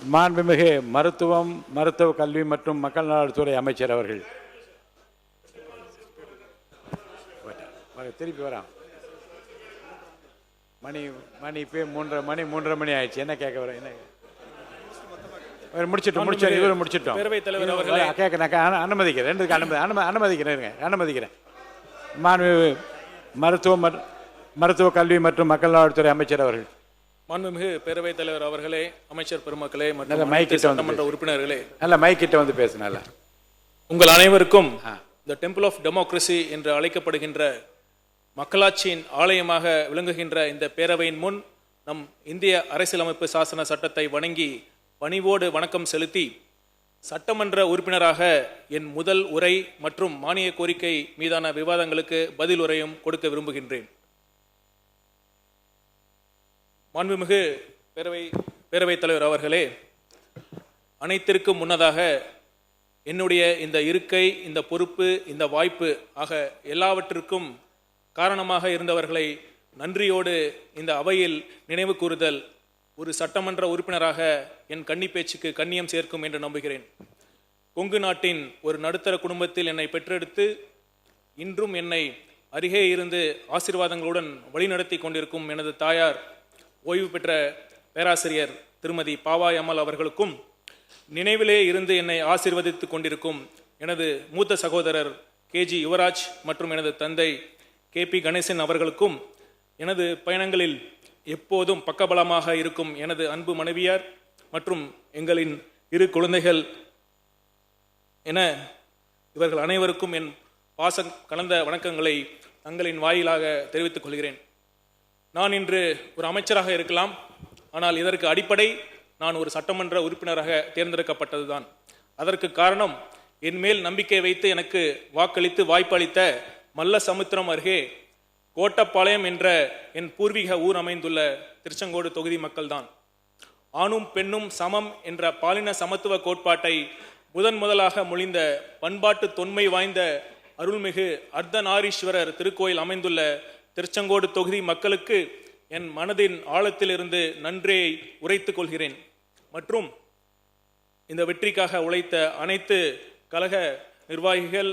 மாண்புமிகு மருத்துவம், மருத்துவ கல்வி மற்றும் மக்கள் நலத்துறை அமைச்சர் அவர்கள். திருப்பி வரான். மணி இப்போ 3:30 மணி ஆயிடுச்சு. என்ன கேட்க வர? என்ன முடிச்சிட்டோம். இவர் முடிச்சிட்டோம். பேரவைத் தலைவர் அவர்களே, கேட்க அனுமதிக்கிறேன். அனுமதிக்கிறேன். மாண்புமிகு மருத்துவ கல்வி மற்றும் மக்கள் நலத்துறை அமைச்சர் அவர்கள். மாண்புமிகு பேரவைத் தலைவர் அவர்களே, அமைச்சர் பெருமக்களே மற்றும் சட்டமன்ற உறுப்பினர்களே, நல்ல மைக்கிட்ட வந்து பேசினால உங்கள் அனைவருக்கும் த டெம்பிள் ஆஃப் டெமோக்ரஸி என்று அழைக்கப்படுகின்ற மக்களாட்சியின் ஆலயமாக விளங்குகின்ற இந்த பேரவையின் முன் நம் இந்திய அரசியலமைப்பு சாசன சட்டத்தை வணங்கி பணிவோடு வணக்கம் செலுத்தி சட்டமன்ற உறுப்பினராக என் முதல் உரை மற்றும் மானிய கோரிக்கை மீதான விவாதங்களுக்கு பதில் உரையும் கொடுக்க விரும்புகின்றேன். மாண்புமிகு பேரவைத் தலைவர் அவர்களே, அனைத்திற்கும் முன்னதாக என்னுடைய இந்த இருக்கை, இந்த பொறுப்பு, இந்த வாய்ப்பு ஆக எல்லாவற்றிற்கும் காரணமாக இருந்தவர்களை நன்றியோடு இந்த அவையில் நினைவு கூறுதல் ஒரு சட்டமன்ற உறுப்பினராக என் கன்னி பேச்சுக்கு கண்ணியம் சேர்க்கும் என்று நம்புகிறேன். கொங்கு நாட்டின் ஒரு நடுத்தர குடும்பத்தில் என்னை பெற்றெடுத்து இன்றும் என்னை அருகே இருந்து ஆசீர்வாதங்களுடன் வழிநடத்தி கொண்டிருக்கும் எனது தாயார் ஓய்வு பெற்ற பேராசிரியர் திருமதி பாவாய் அம்மாள் அவர்களுக்கும், நினைவிலே இருந்து என்னை ஆசீர்வதித்துக் கொண்டிருக்கும் எனது மூத்த சகோதரர் KG யுவராஜ் மற்றும் எனது தந்தை KP கணேசன் அவர்களுக்கும், எனது பயணங்களில் எப்போதும் பக்கபலமாக இருக்கும் எனது அன்பு மனைவியார் மற்றும் எங்களின் 2 குழந்தைகள் என இவர்கள் அனைவருக்கும் என் பாசம் கலந்த வணக்கங்களை தங்களின் வாயிலாக தெரிவித்துக் கொள்கிறேன். நான் இன்று ஒரு அமைச்சராக இருக்கலாம், ஆனால் இதற்கு அடிப்படை நான் ஒரு சட்டமன்ற உறுப்பினராக தேர்ந்தெடுக்கப்பட்டதுதான். அதற்கு காரணம் என் மேல் நம்பிக்கை வைத்து எனக்கு வாக்களித்து வாய்ப்பளித்த மல்லசமுத்திரம் அருகே கோட்டப்பாளையம் என்ற என் பூர்வீக ஊர் அமைந்துள்ள திருச்செங்கோடு தொகுதி மக்கள்தான். ஆணும் பெண்ணும் சமம் என்ற பாலின சமத்துவ கோட்பாட்டை முதலாக மொழிந்த பண்பாட்டு தொன்மை வாய்ந்த அருள்மிகு அர்த்தநாரீஸ்வரர் திருக்கோயில் அமைந்துள்ள திருச்செங்கோடு தொகுதி மக்களுக்கு என் மனதின் ஆழத்திலிருந்து நன்றியை உரைத்துக் கொள்கிறேன். மற்றும் இந்த வெற்றிக்காக உழைத்த அனைத்து கழக நிர்வாகிகள்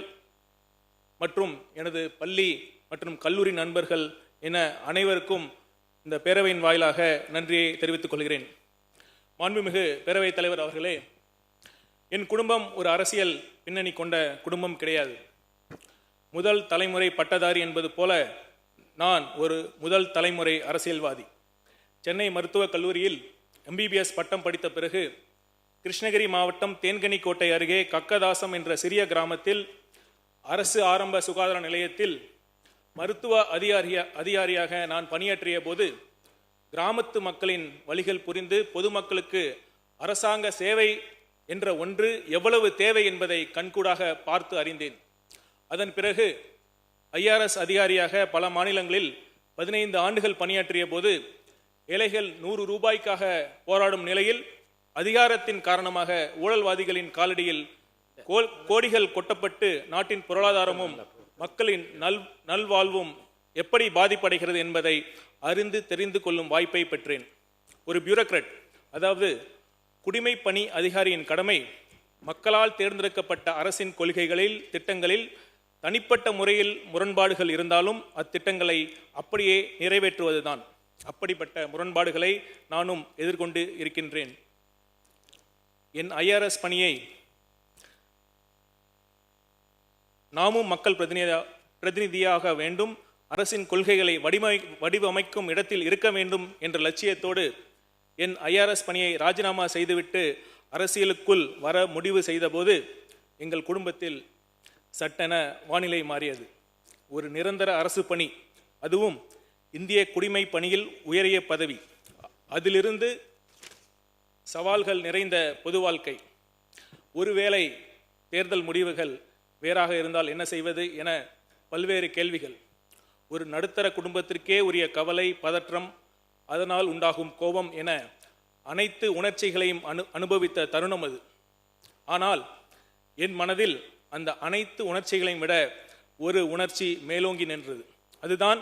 மற்றும் எனது பள்ளி மற்றும் கல்லூரி நண்பர்கள் என அனைவருக்கும் இந்த பேரவையின் வாயிலாக நன்றியை தெரிவித்துக் கொள்கிறேன். மாண்புமிகு பேரவைத் தலைவர் அவர்களே, என் குடும்பம் ஒரு அரசியல் பின்னணி கொண்ட குடும்பம் கிடையாது. முதல் தலைமுறை பட்டதாரி என்பது போல நான் ஒரு முதல் தலைமுறை அரசியல்வாதி. சென்னை மருத்துவக் கல்லூரியில் MBBS பட்டம் படித்த பிறகு கிருஷ்ணகிரி மாவட்டம் தேன்கனிக்கோட்டை அருகே கக்கதாசம் என்ற சிறிய கிராமத்தில் அரசு ஆரம்ப சுகாதார நிலையத்தில் மருத்துவ அதிகாரியாக நான் பணியாற்றிய போது கிராமத்து மக்களின் வழிகள் புரிந்து பொதுமக்களுக்கு அரசாங்க சேவை என்ற ஒன்று எவ்வளவு தேவை என்பதை கண்கூடாக பார்த்து அறிந்தேன். அதன் பிறகு IRS அதிகாரியாக பல மாநிலங்களில் 15 ஆண்டுகள் பணியாற்றிய போது ஏழைகள் 100 ரூபாய்க்காக போராடும் நிலையில் அதிகாரத்தின் காரணமாக ஊழல்வாதிகளின் காலடியில் கோடிகள் கொட்டப்பட்டு நாட்டின் பொருளாதாரமும் மக்களின் நல்வாழ்வும் எப்படி பாதிப்படைகிறது என்பதை அறிந்து தெரிந்து கொள்ளும் வாய்ப்பை பெற்றேன். ஒரு பியூரோக்ராட், அதாவது குடிமை பணி அதிகாரியின் கடமை மக்களால் தேர்ந்தெடுக்கப்பட்ட அரசின் கொள்கைகளில் திட்டங்களில் தனிப்பட்ட முறையில் முரண்பாடுகள் இருந்தாலும் அத்திட்டங்களை அப்படியே நிறைவேற்றுவதுதான். அப்படிப்பட்ட முரண்பாடுகளை நானும் எதிர்கொண்டு இருக்கின்றேன். என் IRS பணியை நாமும் மக்கள் பிரதிநிதியாக வேண்டும், அரசின் கொள்கைகளை வடிவமைக்கும் இடத்தில் இருக்க வேண்டும் என்ற லட்சியத்தோடு என் IRS பணியை ராஜினாமா செய்துவிட்டு அரசியலுக்குள் வர முடிவு செய்தபோது எங்கள் குடும்பத்தில் சட்டென வானிலை மாறியது. ஒரு நிரந்தர அரசு பணி, அதுவும் இந்திய குடிமை பணியில் உயரிய பதவி, அதிலிருந்து சவால்கள் நிறைந்த பொது வாழ்க்கை, ஒருவேளை தேர்தல் முடிவுகள் வேறாக இருந்தால் என்ன செய்வது என பல்வேறு கேள்விகள், ஒரு நடுத்தர குடும்பத்திற்கே உரிய கவலை, பதற்றம், அதனால் உண்டாகும் கோபம் என அனைத்து உணர்ச்சிகளையும் அனுபவித்த தருணம் அது. ஆனால் என் மனதில் அந்த அனைத்து உணர்ச்சிகளையும் விட ஒரு உணர்ச்சி மேலோங்கி நின்றது. அதுதான்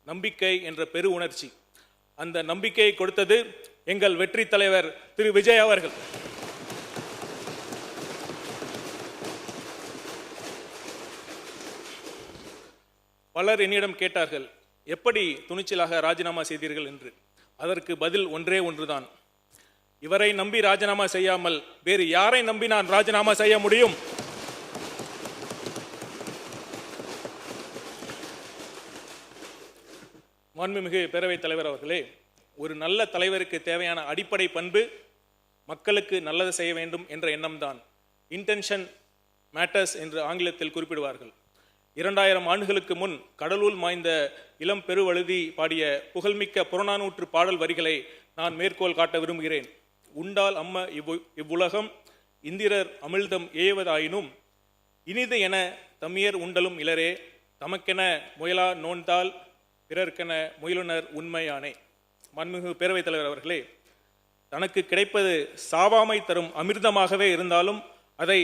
நம்பிக்கை என்ற பெரு உணர்ச்சி. அந்த நம்பிக்கையை கொடுத்தது எங்கள் வெற்றி தலைவர் திரு விஜய் அவர்கள். பலர் என்னிடம் கேட்டார்கள், எப்படி துணிச்சலாக ராஜினாமா செய்தீர்கள் என்று. அதற்கு பதில் ஒன்றே ஒன்றுதான். இவரை நம்பி ராஜினாமா செய்யாமல் வேறு யாரை நம்பி நான் ராஜினாமா செய்ய முடியும்? மாண்புமிகு பேரவைத் தலைவர் அவர்களே, ஒரு நல்ல தலைவருக்கு தேவையான அடிப்படை பண்பு மக்களுக்கு நல்லது செய்ய வேண்டும் என்ற எண்ணம்தான். இன்டென்ஷன் மேட்டர்ஸ் என்று ஆங்கிலத்தில் குறிப்பிடுவார்கள். 2000 ஆண்டுகளுக்கு முன் கடலூர் மாய்ந்த இளம் பெருவழுதி பாடிய புகழ்மிக்க புறநானூற்று பாடல் வரிகளை நான் மேற்கோள் காட்ட விரும்புகிறேன். உண்டால் அம்ம இவ்வுலகம் இந்திரர் அமிழ்தம் ஏவதாயினும் இனிது என தமியர் உண்டலும் இளரே தமக்கென முயலா நோன்தால் பிறர்க்கென முயலுனர் உண்மையானே. மாண்புமிகு பேரவைத் தலைவர் அவர்களே, தனக்கு கிடைப்பது சாவாமை தரும் அமிர்தமாகவே இருந்தாலும் அதை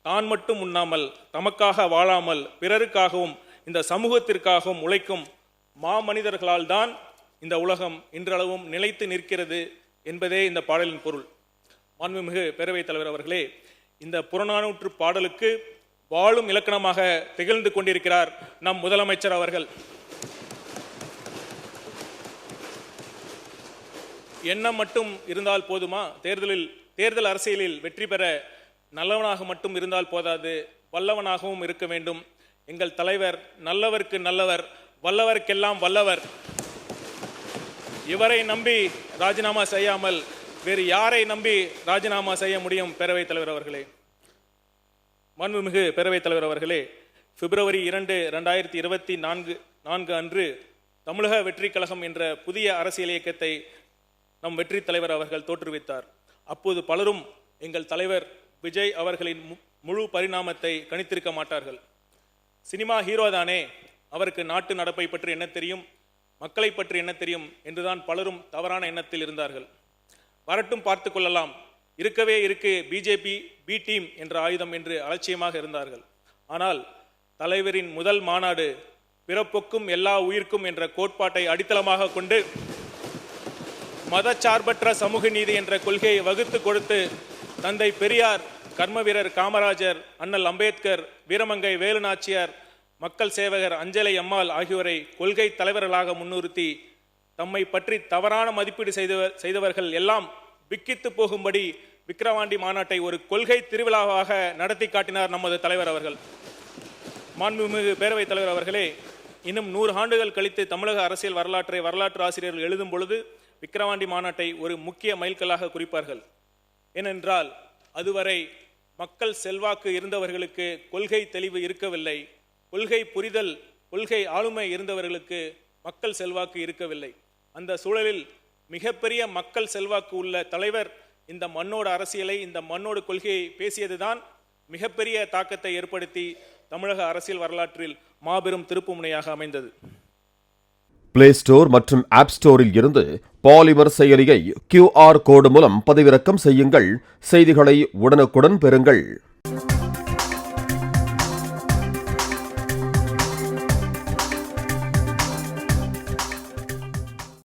தான் மட்டும் உண்ணாமல் தமக்காக வாழாமல் பிறருக்காகவும் இந்த சமூகத்திற்காகவும் உழைக்கும் மாமனிதர்களால் தான் இந்த உலகம் இன்றளவும் நிலைத்து நிற்கிறது என்பதே இந்த பாடலின் பொருள். மாண்புமிகு பேரவைத் தலைவர் அவர்களே, இந்த புறநானூற்று பாடலுக்கு வாழும் இலக்கணமாக திகழ்ந்து கொண்டிருக்கிறார் நம் முதலமைச்சர் அவர்கள். எண்ணம் மட்டும் இருந்தால் போதுமா? தேர்தல் அரசியலில் வெற்றி பெற நல்லவனாக மட்டும் இருந்தால் போதாது, வல்லவனாகவும் இருக்க வேண்டும். எங்கள் தலைவர் நல்லவருக்கு நல்லவர், வல்லவருக்கெல்லாம் வல்லவர். இவரை நம்பி ராஜினாமா செய்யாமல் வேறு யாரை நம்பி ராஜினாமா செய்ய முடியும்? பேரவைத் தலைவர் அவர்களே, மாண்புமிகு பேரவைத் தலைவர் அவர்களே, பிப்ரவரி 2, 2024 அன்று தமிழக வெற்றி கழகம் என்ற புதிய அரசியல் இயக்கத்தை நம் வெற்றி தலைவர் அவர்கள் தோற்றுவித்தார். அப்போது பலரும் எங்கள் தலைவர் விஜய் அவர்களின் முழு பரிணாமத்தை கணித்திருக்க மாட்டார்கள். சினிமா ஹீரோ தானே, அவருக்கு நாட்டு நடப்பை பற்றி என்ன தெரியும், மக்களை பற்றி என்ன தெரியும் என்றுதான் பலரும் தவறான எண்ணத்தில் இருந்தார்கள். வரட்டும் பார்த்து கொள்ளலாம், இருக்கவே இருக்கு பிஜேபி பி டீம் என்ற ஆயுதம் என்று அலட்சியமாக இருந்தார்கள். ஆனால் தலைவரின் முதல் மாநாடு பிறப்புக்கும் எல்லா உயிர்க்கும் என்ற கோட்பாட்டை அடித்தளமாக கொண்டு மதச்சார்பற்ற சமூக நீதி என்ற கொள்கையை வகுத்து கொடுத்து தந்தை பெரியார், கர்ம வீரர் காமராஜர், அண்ணல் அம்பேத்கர், வீரமங்கை வேலுநாச்சியார், மக்கள் சேவகர் அஞ்சலை அம்மாள் ஆகியோரை கொள்கை தலைவர்களாக முன்னிறுத்தி தம்மை பற்றி தவறான மதிப்பீடு செய்தவர்கள் எல்லாம் விக்கித்து போகும்படி விக்கிரவாண்டி மாநாட்டை ஒரு கொள்கை திருவிழாவாக நடத்தி காட்டினார் நமது தலைவர் அவர்கள். மாண்புமிகு பேரவைத் தலைவர் அவர்களே, இன்னும் 100 ஆண்டுகள் கழித்து தமிழக அரசியல் வரலாற்றை வரலாற்று ஆசிரியர்கள் எழுதும் பொழுது விக்கிரவாண்டி மாநாட்டை ஒரு முக்கிய மைல்கல்லாக குறிப்பார்கள். ஏனென்றால் அதுவரை மக்கள் செல்வாக்கு இருந்தவர்களுக்கு கொள்கை தெளிவு இருக்கவில்லை, கொள்கை புரிதல், கொள்கை ஆளுமை இருந்தவர்களுக்கு மக்கள் செல்வாக்கு இருக்கவில்லை. அந்த சூழலில் மிகப்பெரிய மக்கள் செல்வாக்கு உள்ள தலைவர் இந்த மண்ணோட அரசியலை, இந்த மண்ணோட கொள்கையை பேசியதுதான் மிகப்பெரிய தாக்கத்தை ஏற்படுத்தி தமிழக அரசியல் வரலாற்றில் மாபெரும் திருப்புமுனையாக அமைந்தது. பிளே ஸ்டோர் மற்றும் ஆப் ஸ்டோரில் இருந்து பாலிமர் செயலியை QR கோடு மூலம் பதிவிறக்கம் செய்யுங்கள். செய்திகளை உடனுக்குடன் பெறுங்கள்.